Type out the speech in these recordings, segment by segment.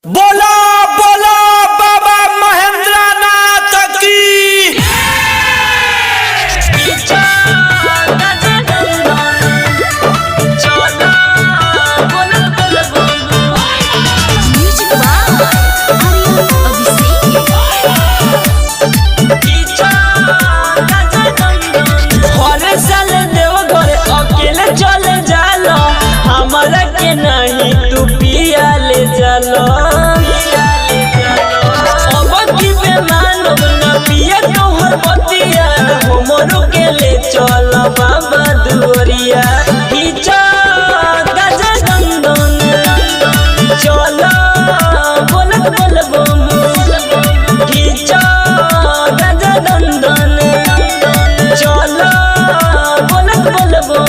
बोला बोला बाबा महेंद्रनाथ की। नहीं तू पिया ले चलो अब की बेमानो न पिया तोहर बतिया हमरो के ले चल बाबा दुआरिया खींचा गजा दंदन चल बोलत बोलबो खींचा गजा दंदन चल बोलत बोलबो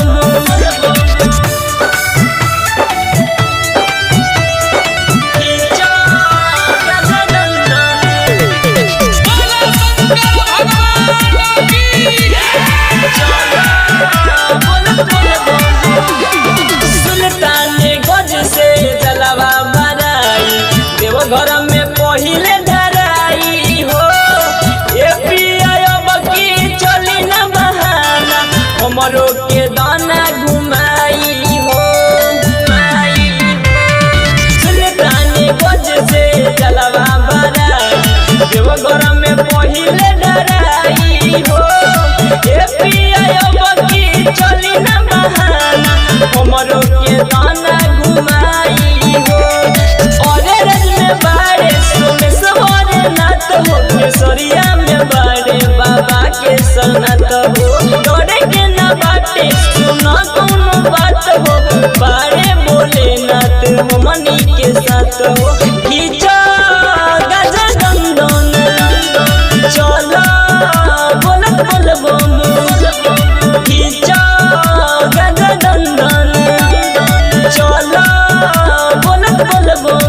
घर में पहिले धराई हो ए पिया बकी चली न बहाना हमरो के दाना घुमाई हो सुल्तानी गज से जलवा बराई देव घर में पहिले धराई हो ए पिया बकी चली न बहाना हमरो के दाना घुमाई हो सरिया में बाड़े बाबा के सनत हो डरे के न बाटे सुना कौनो बात हो बाड़े बोले नाथ हमनी के साथ हो खींचा गजा दंदन चला बोलत बोलबो खींचा गजा दंदन चला बोलत बोलबो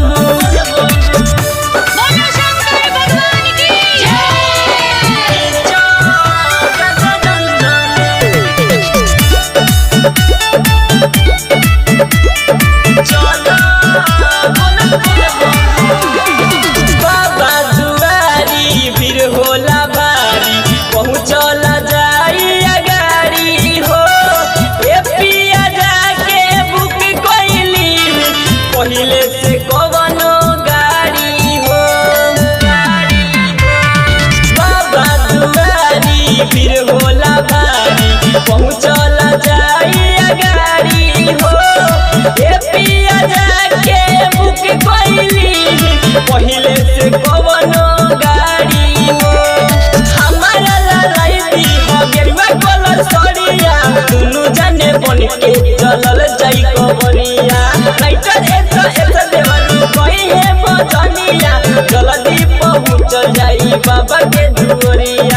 बाबा दुआरी फिर होला भारी पहुँचला जाई गाड़ी हो ए पिया जाके बुक कइली पहिले से कवनो गाड़ी हो बाबा दुआरी फिर होला भारी पहुँचला जाई गाड़ी हो ए पिया जाके बुक कइली पहिले से कवनो गाड़ी हो हमारा लड़ाई दी हो गेरुआ कलर सड़िया दुनु जाने बन के चलल जाई कवरिया राइटर ऐसा देवरू कही है बजनिया जल्दी पहुँच जाई बाबा के दुआरिया।